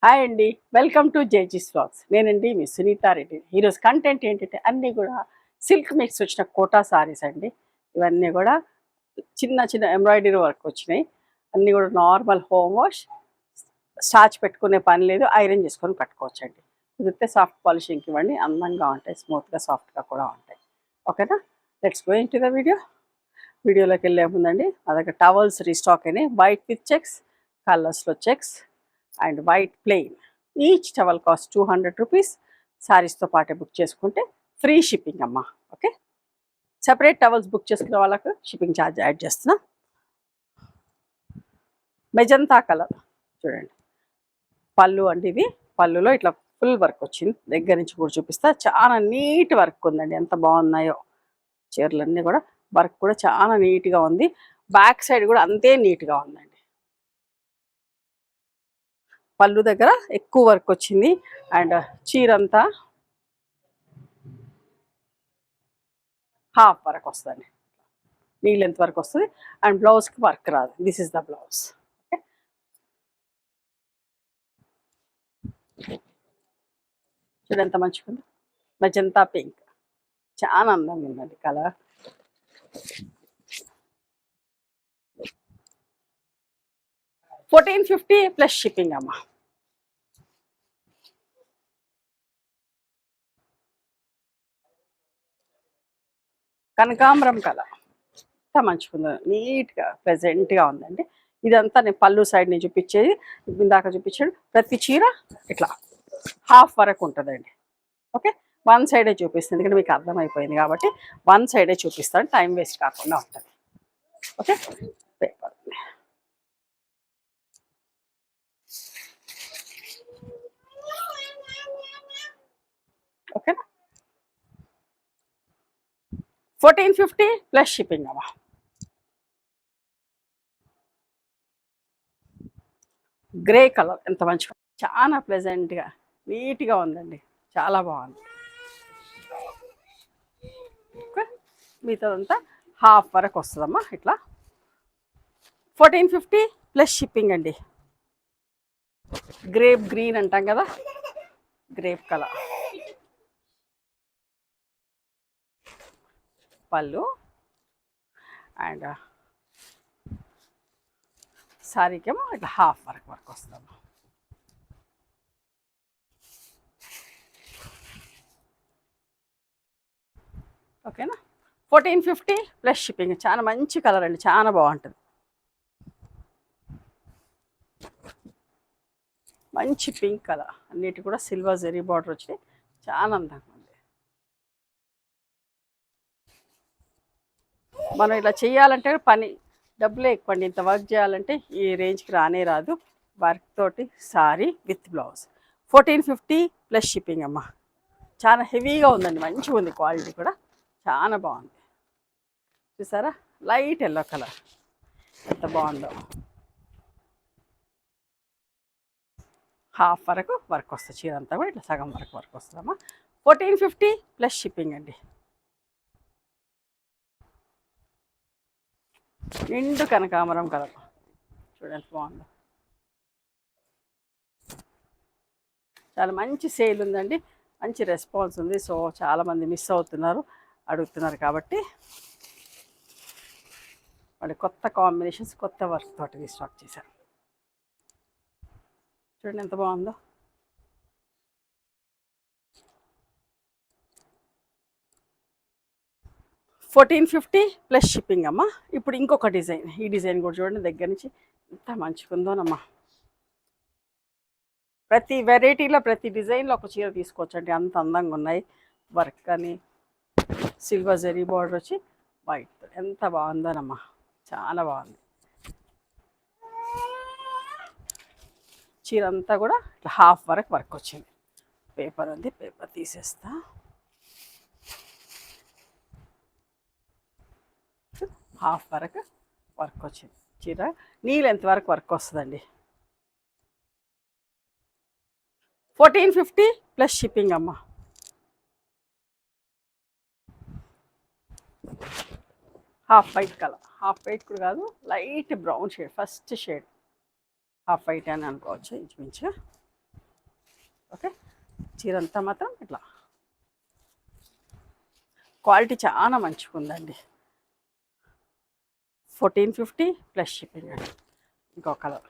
Hi అండి, welcome to జేజిస్ vlogs. నేనండి మీ సునీతా రెడ్డి. ఈరోజు కంటెంట్ ఏంటంటే అన్నీ కూడా సిల్క్ మిక్స్ వచ్చిన కోటా సారీస్ అండి. ఇవన్నీ కూడా చిన్న చిన్న ఎంబ్రాయిడరీ వర్క్ వచ్చినాయి. అన్నీ కూడా నార్మల్ హోమ్ వాష్, స్టార్చ్ పెట్టుకునే పని లేదు, ఐరన్ చేసుకొని కట్టుకోవచ్చండి. కుదిరితే సాఫ్ట్ పాలిషింగ్కి ఇవ్వండి, అందంగా ఉంటాయి, స్మూత్గా సాఫ్ట్గా కూడా ఉంటాయి. ఓకేనా, let's go into the video. వీడియోలోకి వెళ్ళే ముందండి మా దగ్గర టవల్స్ రీస్టాక్ అయినాయి. వైట్ విత్ చెక్స్, కలర్స్లో checks and white plain. Each towel cost 200 rupees. శారీస్తో పాటే బుక్ చేసుకుంటే ఫ్రీ షిప్పింగ్ అమ్మా. ఓకే, సెపరేట్ టవల్స్ బుక్ చేసుకునే వాళ్ళకు షిప్పింగ్ ఛార్జ్ యాడ్ చేస్తున్నా. మెజంతా కలర్ చూడండి, పళ్ళు అండి. ఇది పళ్ళులో ఇట్లా ఫుల్ వర్క్ వచ్చింది. దగ్గర నుంచి కూడా చూపిస్తా. చాలా నీట్ వర్క్ ఉందండి, ఎంత బాగున్నాయో చీరలన్నీ కూడా. వర్క్ కూడా చాలా నీట్గా ఉంది. బ్యాక్ సైడ్ కూడా అంతే నీట్గా ఉందండి. పళ్ళు దగ్గర ఎక్కువ వర్క్ వచ్చింది. అండ్ చీరంతా హాఫ్ వరకు వస్తుంది, నీ లెంత్ వరకు వస్తుంది. అండ్ బ్లౌజ్కి వర్క్ రాదు. This is the blouse. Okay, చూడండి ఎంత మంచిగా ఉంది. మెజంతా పింక్, చాలా అందంగా ఉందండి కలర్. $1450 ప్లస్ షిప్పింగ్ అమ్మా. కనకాంబరం కలర్ ఎంత మంచిగా ఉందో, నీట్గా ప్లెజెంట్గా ఉందండి. ఇదంతా నేను పళ్ళు సైడ్ నుంచి చూపించేది, ఇందాక చూపించాడు. ప్రతి చీర ఇట్లా హాఫ్ వరకు ఉంటుందండి. ఓకే, వన్ సైడే చూపిస్తుంది, ఎందుకంటే మీకు అర్థమైపోయింది కాబట్టి వన్ సైడే చూపిస్తాను, టైం వేస్ట్ కాకుండా ఉంటుంది. ఓకే, పేపర్ ఓకేనా. 1450 ప్లస్ షిప్పింగ్ అమ్మా. గ్రే కలర్ ఎంత మంచిగా, చాలా ప్లెజెంట్గా నీట్గా ఉందండి, చాలా బాగుంది. ఓకే, మిగతాదంతా హాఫ్ వరకు వస్తుందమ్మా ఇట్లా. 1450 ప్లస్ షిప్పింగ్ అండి. గ్రేప్ గ్రీన్ అంటాం కదా, గ్రేప్ కలర్. పళ్ళు అండ్ సారీకేమో ఇట్లా హాఫ్ వరకు వస్తుందమ్మా. ఓకేనా, 1450 ప్లస్ షిప్పింగ్. చాలా మంచి కలర్ అండి, చాలా బాగుంటుంది. మంచి పింక్ కలర్, అన్నిటి కూడా సిల్వర్ జెరీ బార్డర్ వచ్చి చాలా అందంగా ఉంది. మనం ఇలా చేయాలంటే పని డబ్బులే ఎక్కువ అండి. ఇంత వర్క్ చేయాలంటే ఈ రేంజ్కి రానే రాదు. వర్క్ తోటి sorry with blouse. 1450 plus shipping అమ్మా. చాలా హెవీగా ఉందండి, మంచిగా ఉంది, క్వాలిటీ కూడా చాలా బాగుంది. చూసారా, లైట్ ఎల్లో కలర్ ఎంత బాగుందో. హాఫ్ వరకు వర్క్ వస్తుంది, చీర అంతా కూడా ఇట్లా సగం వరకు వర్క్ వస్తుందమ్మా. 1450 ప్లస్ షిప్పింగ్ అండి. నిండు కనకాంబరం కలర్ చూడండి ఎంత బాగుందో. చాలా మంచి సేల్ ఉందండి, మంచి రెస్పాన్స్ ఉంది. సో చాలామంది మిస్ అవుతున్నారు, అడుగుతున్నారు కాబట్టి వాళ్ళు కొత్త కాంబినేషన్స్, కొత్త వర్క్ తోటి స్టార్ట్ చేశారు. చూడండి ఎంత బాగుందో. $1450 ప్లస్ షిప్పింగ్ అమ్మా. ఇప్పుడు ఇంకొక డిజైన్, ఈ డిజైన్ కూడా చూడండి దగ్గర నుంచి ఎంత మంచిగా ఉందోనమ్మా. ప్రతి వెరైటీలో, ప్రతి డిజైన్లో ఒక చీర తీసుకోవచ్చండి, అంత అందంగా ఉన్నాయి. వర్క్ అని సిల్వర్ జరీ బార్డర్ వచ్చి వైట్, ఎంత బాగుందోనమ్మా, చాలా బాగుంది. చీర అంతా కూడా ఇట్లా హాఫ్ వరకు వర్క్ వచ్చింది. పేపర్ ఉంది, పేపర్ తీసేస్తా. హాఫ్ వరకు వర్క్ వచ్చింది. చీర నీ లెంత్ వరకు వర్క్ వస్తుందండి. 1450 ప్లస్ షిప్పింగ్ అమ్మా. Half white colour, half white కూడా కాదు, light brown shade, first shade half white అని అనుకోవచ్చు ఇంచుమించు. ఓకే, చీర అంతా మాత్రం ఇట్లా క్వాలిటీ చాలా మంచిగా ఉందండి. 1450 ప్లస్ షిప్పింగ్ అండి. ఇంకో కలర్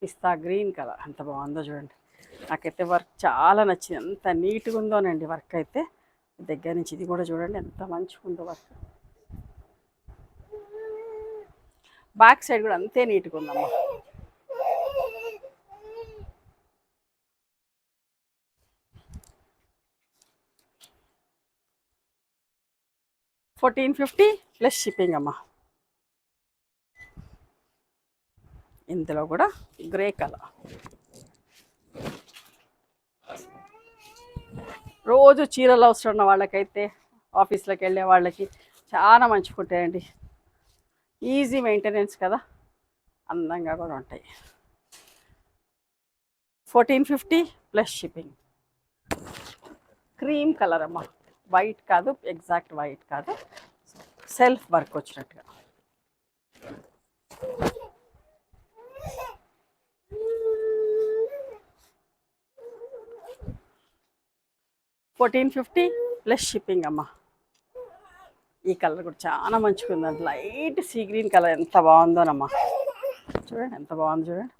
పిస్తా గ్రీన్ కలర్ ఎంత బాగుందో చూడండి. నాకైతే వర్క్ చాలా నచ్చింది, ఎంత నీట్గా ఉందోనండి వర్క్ అయితే. దగ్గర నుంచి ఇది కూడా చూడండి ఎంత మంచిగా ఉందో వర్క్. బ్యాక్ సైడ్ కూడా అంతే నీట్గా ఉందమ్మా. $1450 ప్లస్ షిప్పింగ్ అమ్మా. ఇందులో కూడా గ్రే కలర్, రోజు చీరలు అవసరం ఉన్న వాళ్ళకైతే, ఆఫీస్లోకి వెళ్ళే వాళ్ళకి చాలా మంచిగా ఉంటాయండి. ఈజీ మెయింటెనెన్స్ కదా, అందంగా కూడా ఉంటాయి. 1450 ప్లస్ షిప్పింగ్. క్రీమ్ కలర్ అమ్మా, వైట్ కాదు, ఎగ్జాక్ట్ వైట్ కాదు, సెల్ఫ్ వర్క్ వచ్చినట్టుగా. 1450 ప్లస్ షిప్పింగ్ అమ్మా. ఈ కలర్ కూడా చాలా మంచిగా ఉందండి, లైట్ సీ గ్రీన్ కలర్ ఎంత బాగుందోనమ్మా. చూడండి ఎంత బాగుంది చూడండి.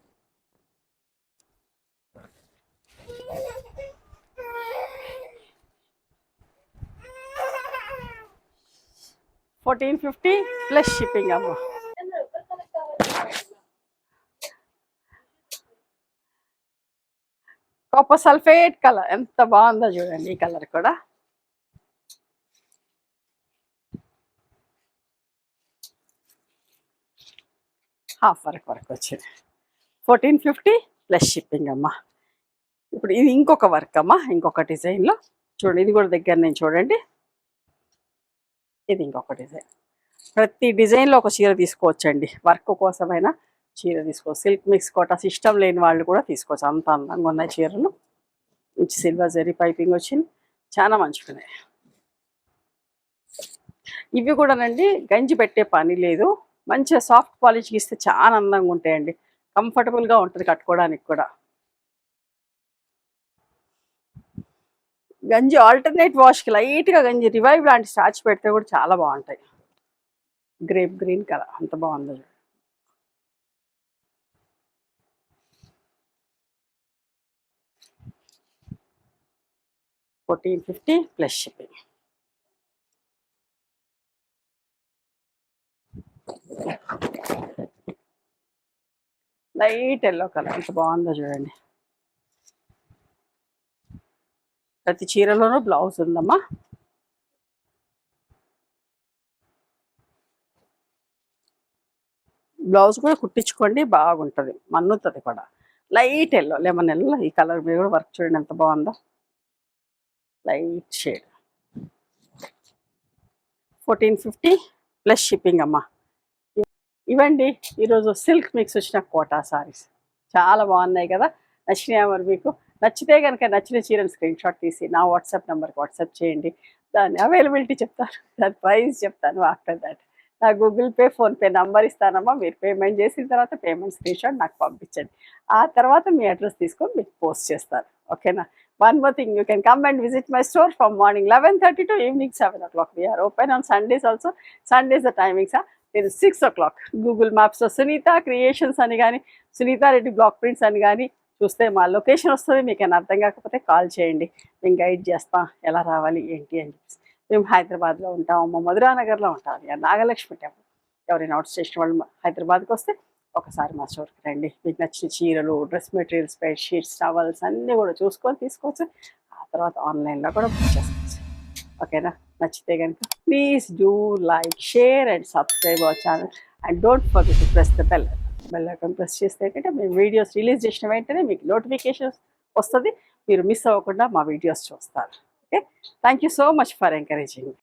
1450 ప్లస్ షిప్పింగ్ అమ్మా. కాపర్ సల్ఫేట్ కలర్ ఎంత బాగుందో చూడండి. ఈ కలర్ కూడా హాఫ్ వర్క్ వచ్చింది. 1450 ప్లస్ షిప్పింగ్ అమ్మా. ఇప్పుడు ఇది ఇంకొక వర్క్ అమ్మా, ఇంకొక డిజైన్లో చూడండి. ఇది కూడా దగ్గర నేను చూడండి. ఇది ఇంకొక డిజైన్. ప్రతి డిజైన్లో ఒక చీర తీసుకోవచ్చండి, వర్క్ కోసమైనా చీర తీసుకోవచ్చు. సిల్క్ మిక్స్ కోటాస్ ఇష్టం లేని వాళ్ళు కూడా తీసుకోవచ్చు, అంత అందంగా ఉన్నాయి చీరలు. మంచి సిల్వర్ జరీ పైపింగ్ వచ్చింది, చాలా మంచిగున్నాయి. ఇవి కూడానండి గంజి పెట్టే పని లేదు, మంచిగా సాఫ్ట్ పాలిష్కి ఇస్తే చాలా అందంగా ఉంటాయండి, కంఫర్టబుల్గా ఉంటుంది కట్టుకోవడానికి కూడా. గంజి ఆల్టర్నేట్ వాష్కి లైట్గా గంజి రివైవ్ లాంటి స్టార్చ్ పెడితే కూడా చాలా బాగుంటాయి. గ్రేప్ గ్రీన్ కలర్ అంత బాగుంది. 1450 plus shipping. Light yellow colour ఎంత బాగుందో చూడండి. ప్రతి చీరలోనూ బ్లౌజ్ ఉందమ్మా. బ్లౌజ్ కూడా కుట్టించుకోండి, బాగుంటుంది, మన్నుతుంది కూడా. లైట్ ఎల్లో, లెమన్ ఎల్లో, ఈ కలర్ మీద కూడా వర్క్ చూడండి ఎంత బాగుందో, లైట్ షేడ్. 1450 ప్లస్ షిప్పింగ్ అమ్మా. ఇవండి ఈరోజు సిల్క్ మిక్స్ వచ్చిన కోటా సారీస్, చాలా బాగున్నాయి కదా. నచ్చినాయా మరి మీకు? నచ్చితే కనుక నచ్చిన చీరను స్క్రీన్ షాట్ తీసి నా వాట్సాప్ నెంబర్కి వాట్సాప్ చేయండి. దాని అవైలబిలిటీ చెప్తాను, దాని ప్రైస్ చెప్తాను. ఆఫ్టర్ దాట్ నా గూగుల్ పే, ఫోన్పే నంబర్ ఇస్తానమ్మా. మీరు పేమెంట్ చేసిన తర్వాత పేమెంట్ స్క్రీన్ షాట్ నాకు పంపించండి. ఆ తర్వాత మీ అడ్రస్ తీసుకొని మీకు పోస్ట్ చేస్తాను, ఓకేనా? One more thing, you can come and visit my store from morning 11:30 to evening 7 o'clock. We are open on Sundays also. Sundays the timings are 6 o'clock. Google మ్యాప్స్లో Sunitha creations అని కానీ, సునీత రెడ్డి బ్లాక్ ప్రింట్స్ అని కానీ చూస్తే మా location వస్తుంది. మీకు ఏమైనా అర్థం కాకపోతే కాల్ చేయండి, మేము గైడ్ చేస్తాం ఎలా రావాలి ఏంటి అని చెప్పేసి. మేము హైదరాబాద్లో ఉంటాము, మధురా నగర్లో ఉంటాము, నాగలక్ష్మి టెంపుల్. ఎవరైనా అవుట్ స్టేషన్ వాళ్ళు హైదరాబాద్కి వస్తే ఒకసారి మా స్టోర్కి రండి. మీకు నచ్చిన చీరలు, డ్రెస్ మెటీరియల్స్, బెడ్షీట్స్, టవల్స్ అన్నీ కూడా చూసుకొని తీసుకోవచ్చు. ఆ తర్వాత ఆన్లైన్లో కూడా బుక్ చేసుకోవచ్చు, ఓకేనా? నచ్చితే కనుక please do like, share and subscribe our channel. And don't forget to press the bell icon. Press చేస్తే ఏంటంటే మేము వీడియోస్ రిలీజ్ చేసిన వెంటనే మీకు నోటిఫికేషన్ వస్తుంది, మీరు మిస్ అవ్వకుండా మా వీడియోస్ చూస్తారు. Okay, thank you so much for encouraging.